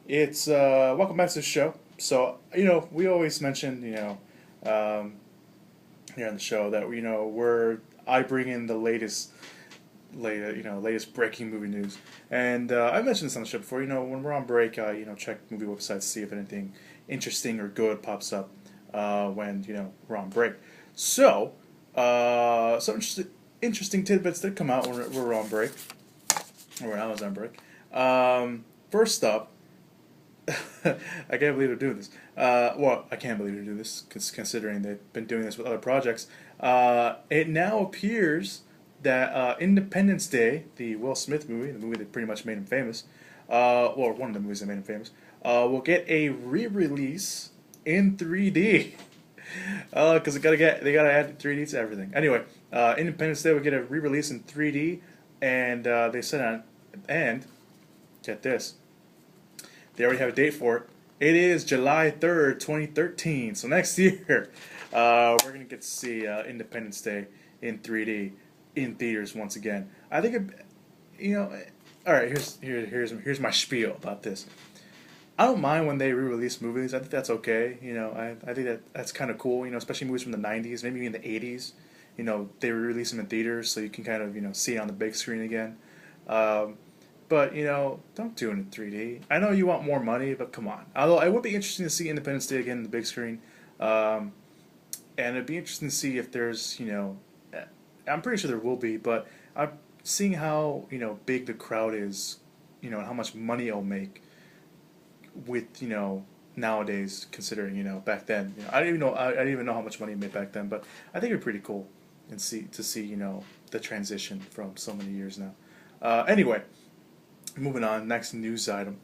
It's welcome back to the show. So we always mention um, here on the show that I bring in the latest breaking movie news, and I've mentioned this on the show before. When we're on break, check movie websites to see if anything interesting or good pops up when we're on break. So some interesting tidbits did come out when we're on break, or when I was on break. First up. I can't believe they're doing this. Well, I can't believe they're doing this, considering they've been doing this with other projects. It now appears that Independence Day, the Will Smith movie, the movie that pretty much made him famous, or one of the movies that made him famous, will get a re-release in 3D. Because they gotta add 3D to everything. Anyway, Independence Day will get a re-release in 3D, and they said and get this. They already have a date for it. It is July 3rd, 2013. So next year, we're going to get to see Independence Day in 3D in theaters once again. I think, all right, here's my spiel about this. I don't mind when they re-release movies. I think that's okay. I think that's kind of cool, especially movies from the 90s, maybe in the 80s. They re-release them in theaters so you can kind of, see it on the big screen again. But, don't do it in 3D. I know you want more money, but come on. Although it would be interesting to see Independence Day again in the big screen. And it'd be interesting to see if there's, I'm pretty sure there will be, but I'm seeing how, big the crowd is, and how much money it'll make with, nowadays, considering, back then. I didn't even know how much money it made back then, but I think it'd be pretty cool and see, the transition from so many years now. Anyway. Moving on, next news item.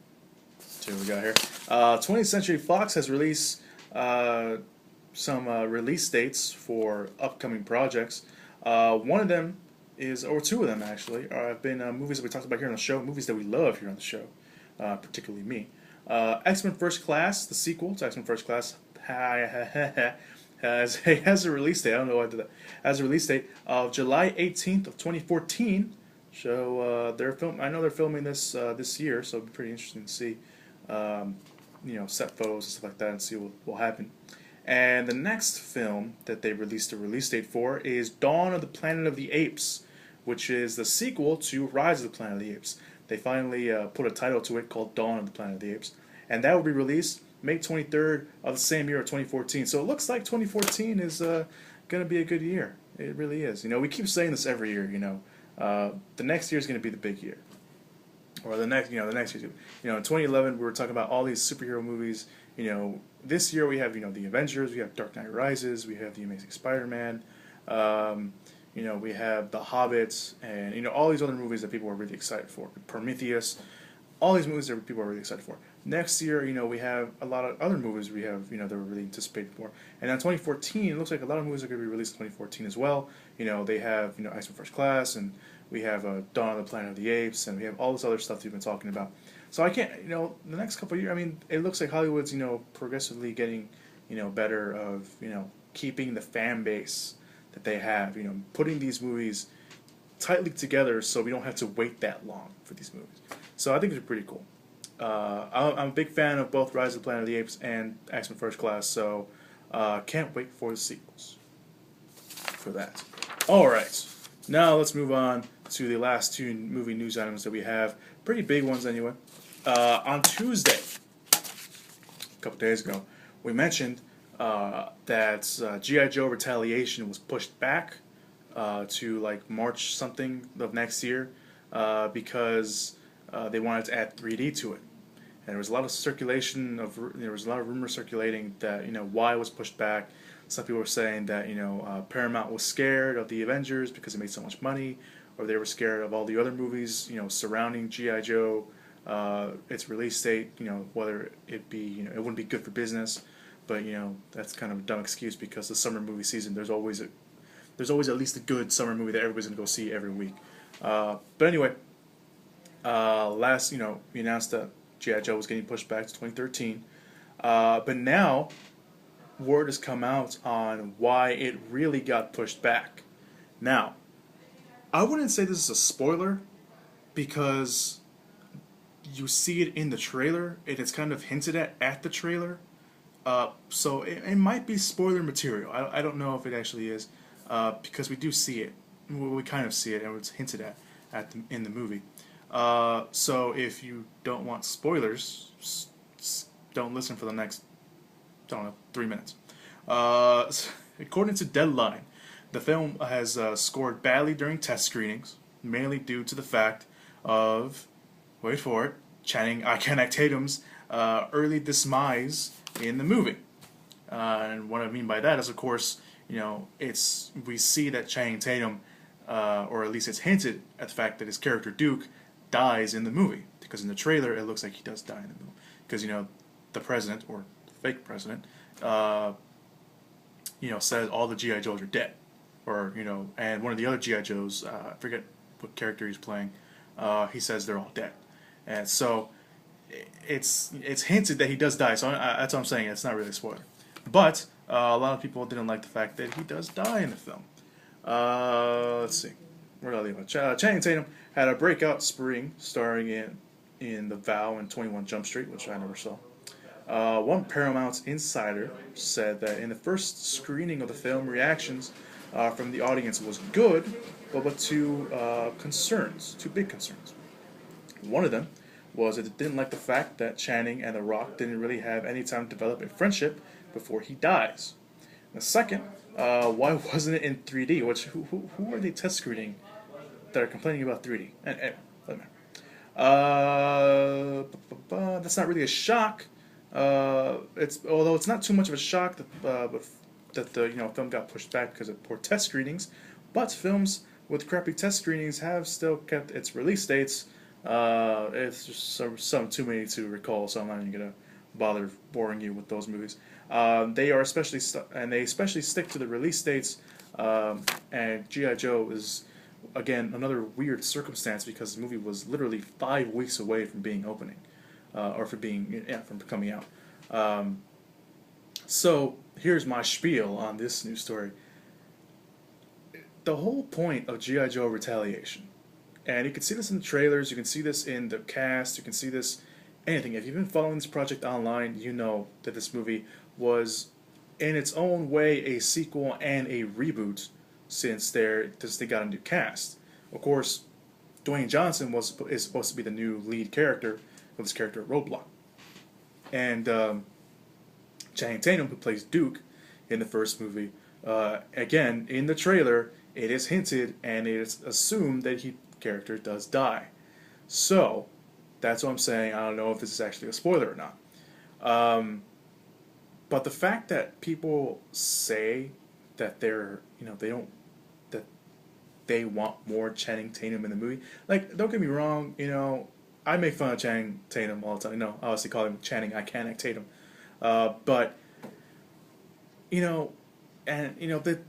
See what we got here. 20th Century Fox has released some release dates for upcoming projects. One of them or two of them actually, have been movies that we talked about here on the show, movies that we love here on the show, particularly me. X-Men First Class, the sequel to X-Men First Class, has a release date. I don't know why I did that. Has a release date of July 18th of 2014. So I know they're filming this this year, so it'll be pretty interesting to see, set photos and stuff like that, and see what will happen. And the next film that they released a release date for is Dawn of the Planet of the Apes, which is the sequel to Rise of the Planet of the Apes. They finally put a title to it called Dawn of the Planet of the Apes, and that will be released May 23rd of the same year of 2014. So it looks like 2014 is going to be a good year. It really is. We keep saying this every year. The next year is going to be the big year, or the next year. In 2011 we were talking about all these superhero movies. This year we have the Avengers, we have Dark Knight Rises, we have the Amazing Spider-Man, we have the Hobbits, and all these other movies that people are really excited for. Prometheus, all these movies that people are really excited for. Next year, we have a lot of other movies we have, that we're really anticipated for. And in 2014, it looks like a lot of movies are going to be released in 2014 as well. They have, X-Men First Class, and we have Dawn of the Planet of the Apes, and we have all this other stuff that we've been talking about. So I can't, the next couple of years, it looks like Hollywood's, progressively getting, better of, keeping the fan base that they have, putting these movies tightly together so we don't have to wait that long for these movies. So I think it's pretty cool. I'm a big fan of both Rise of the Planet of the Apes and X-Men First Class, so can't wait for the sequels for that. Alright, now let's move on to the last two movie news items that we have. Pretty big ones anyway. On Tuesday, a couple days ago, we mentioned that G.I. Joe Retaliation was pushed back to like March something of next year because they wanted to add 3D to it. And there was a lot of rumors circulating that why it was pushed back. Some people were saying that Paramount was scared of the Avengers because it made so much money, or they were scared of all the other movies surrounding G.I. Joe, its release date. Whether it be it wouldn't be good for business, but that's kind of a dumb excuse because the summer movie season there's always at least a good summer movie that everybody's gonna go see every week. But anyway. We announced that G.I. Joe was getting pushed back to 2013. But now, word has come out on why it really got pushed back. Now, I wouldn't say this is a spoiler, because you see it in the trailer. It's kind of hinted at the trailer. So it might be spoiler material. I don't know if it actually is, because we do see it. We kind of see it, and it's hinted in the movie. So if you don't want spoilers, don't listen for the next, I don't know, 3 minutes. According to Deadline, the film has scored badly during test screenings, mainly due to the fact of, wait for it, Channing Tatum's early demise in the movie. And what I mean by that is, of course, we see that Channing Tatum, or at least it's hinted at the fact that his character Duke dies in the movie, because in the trailer it looks like he does die in the movie, because the president, or fake president, says all the GI Joes are dead, or and one of the other GI Joes, I forget what character he's playing, he says they're all dead, and so it's hinted that he does die. So that's what I'm saying. It's not really a spoiler, but a lot of people didn't like the fact that he does die in the film. Let's see. Where did I leave it? Channing Tatum had a breakout spring starring in The Vow and 21 Jump Street, which I never saw. One Paramount insider said that in the first screening of the film, reactions from the audience was good, but two big concerns. One of them was that they didn't like the fact that Channing and The Rock didn't really have any time to develop a friendship before he dies. The second, why wasn't it in 3D? Who are they test screening that are complaining about 3D? And that's not really a shock. Although it's not too much of a shock that the film got pushed back because of poor test screenings, but films with crappy test screenings have still kept its release dates. It's just some too many to recall, so I'm not even gonna bother boring you with those movies. They especially stick to the release dates, and G.I. Joe is again another weird circumstance because the movie was literally 5 weeks away from being opening, or from coming out. So here's my spiel on this news story. The whole point of G.I. Joe Retaliation, and you can see this in the trailers, you can see this in the cast, you can see this anything. If you've been following this project online, you know that this movie was in its own way a sequel and a reboot since they got a new cast. Of course, Dwayne Johnson is supposed to be the new lead character of this character Roadblock. And Channing Tatum, who plays Duke in the first movie, again, in the trailer, it is hinted and it is assumed that character does die. So, that's what I'm saying. I don't know if this is actually a spoiler or not. But the fact that people say that they want more Channing Tatum in the movie, like, don't get me wrong, I make fun of Channing Tatum all the time. I obviously call him Channing Tatum. But they're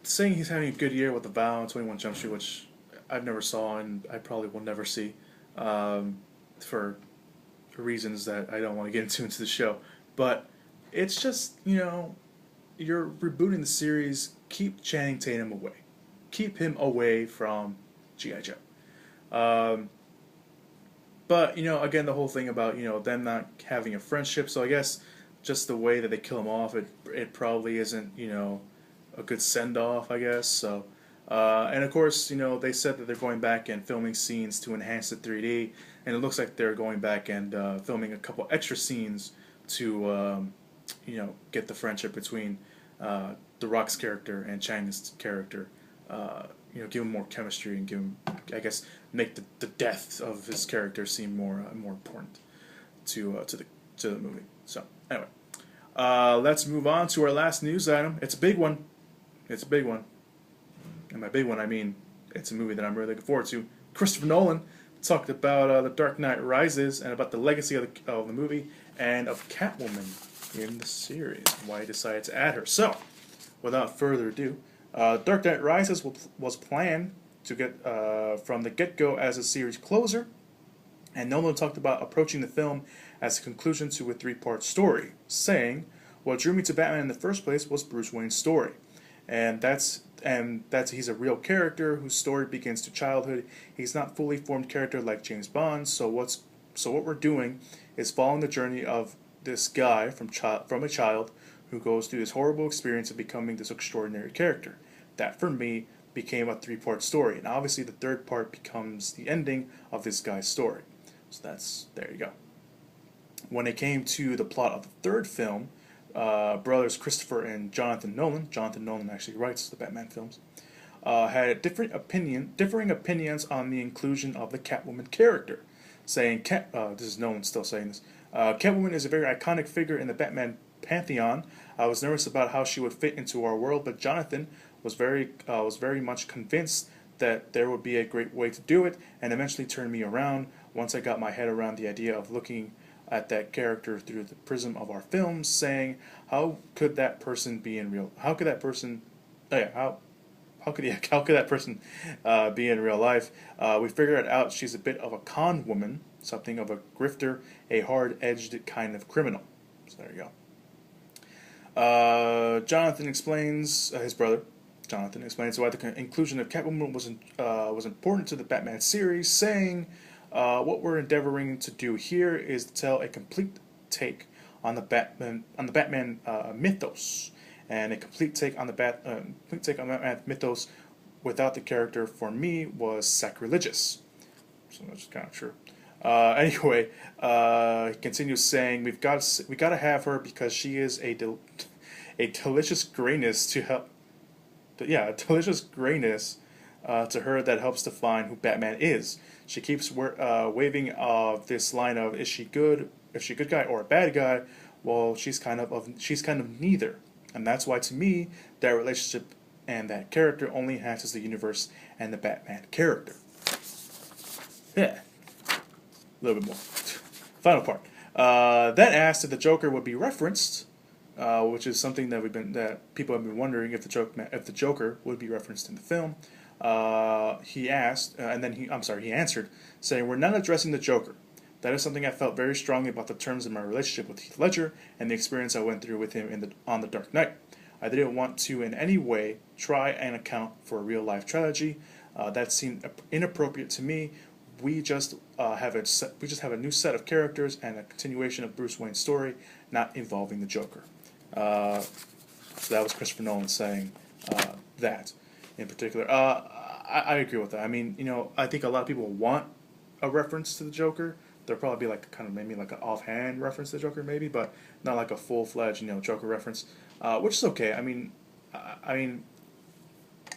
saying he's having a good year with The Vow and 21 Jump Street, which I've never saw and I probably will never see, for reasons that I don't want to get into the show. But it's just, you're rebooting the series, keep Channing Tatum away. Keep him away from G.I. Joe. But, again, the whole thing about, them not having a friendship, so I guess just the way that they kill him off, it probably isn't, a good send-off, I guess, so... and of course, they said that they're going back and filming scenes to enhance the 3D, and it looks like they're going back and filming a couple extra scenes to, get the friendship between The Rock's character and Chang's character, give him more chemistry and give him, I guess, make the death of his character seem more important to the movie. So anyway, let's move on to our last news item. It's a big one. And by big one, I mean it's a movie that I'm really looking forward to. Christopher Nolan talked about The Dark Knight Rises and about the legacy of the movie and of Catwoman in the series, why he decided to add her. So, without further ado, Dark Knight Rises was planned to get from the get-go as a series closer, and Nolan talked about approaching the film as a conclusion to a 3-part story, saying, "What drew me to Batman in the first place was Bruce Wayne's story. And that's he's a real character whose story begins to childhood. He's not fully formed character like James Bond, so what's So what we're doing is following the journey of this guy from a child who goes through this horrible experience of becoming this extraordinary character. That for me became a three-part story, and obviously the third part becomes the ending of this guy's story. So there you go. When it came to the plot of the third film, brothers Christopher and Jonathan Nolan actually writes the Batman films, had differing opinions on the inclusion of the Catwoman character, saying, this is Nolan still saying this, Catwoman is a very iconic figure in the Batman pantheon. I was nervous about how she would fit into our world, but Jonathan was very much convinced that there would be a great way to do it, and eventually turned me around once I got my head around the idea of looking at that character through the prism of our films, saying, how could that person be in real? How could that person? Oh yeah, how could that person be in real life? We figured out she's a bit of a con woman, something of a grifter, a hard-edged kind of criminal. So there you go. Jonathan explains, his brother Jonathan explains why the inclusion of Catwoman was important to the Batman series, saying, what we're endeavoring to do here is to tell a complete take on the Batman mythos, and a complete take on the Batman mythos without the character, for me, was sacrilegious. So that's kind of true. Anyway, he continues saying, we got to have her because she is a delicious grayness to help. A delicious grayness to her that helps define who Batman is. She keeps waving this line of, is she good guy or a bad guy? Well, she's kind of neither, and that's why to me that relationship and that character only enhances the universe and the Batman character. Yeah, a little bit more. Final part. Then asked if the Joker would be referenced, which is something that people have been wondering if the Joker would be referenced in the film. He asked, he answered, saying, "We're not addressing the Joker. That is something I felt very strongly about the terms of my relationship with Heath Ledger and the experience I went through with him on The Dark Knight. I didn't want to in any way try and account for a real life tragedy. That seemed inappropriate to me. We just have a new set of characters and a continuation of Bruce Wayne's story, not involving the Joker." So that was Christopher Nolan saying that in particular. I agree with that. I mean, I think a lot of people want a reference to the Joker. There'll probably be maybe an offhand reference to the Joker, maybe, but not like a full-fledged, Joker reference, which is okay. I mean, I'm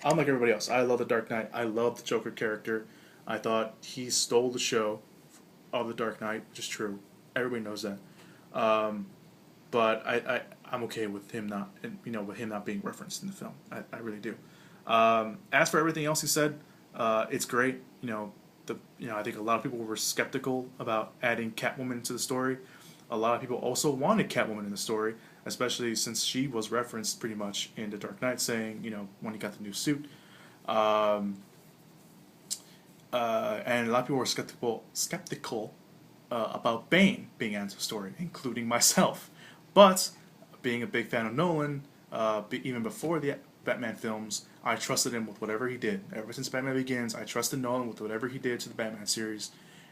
like everybody else. I love The Dark Knight. I love the Joker character. I thought he stole the show of The Dark Knight, which is true. Everybody knows that. But I'm okay with him not being referenced in the film. I really do. As for everything else he said, it's great. I think a lot of people were skeptical about adding Catwoman to the story. A lot of people also wanted Catwoman in the story, especially since she was referenced pretty much in The Dark Knight, saying, when he got the new suit. And a lot of people were skeptical about Bane being added to the story, including myself. But being a big fan of Nolan, even before the Batman films, I trusted him with whatever he did. Ever since Batman Begins, I trusted Nolan with whatever he did to the Batman series,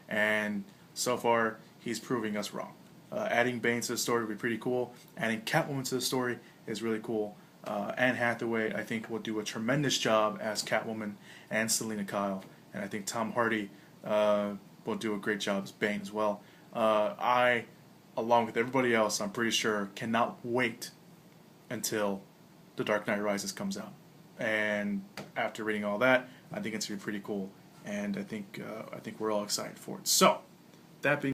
and so far, he's proving us wrong. Adding Bane to the story would be pretty cool. Adding Catwoman to the story is really cool. Anne Hathaway, I think, will do a tremendous job as Catwoman and Selena Kyle, and I think Tom Hardy will do a great job as Bane as well. I, along with everybody else, I'm pretty sure, cannot wait until The Dark Knight Rises comes out. And after reading all that, I think it's going to be pretty cool, and I think we're all excited for it. So, that being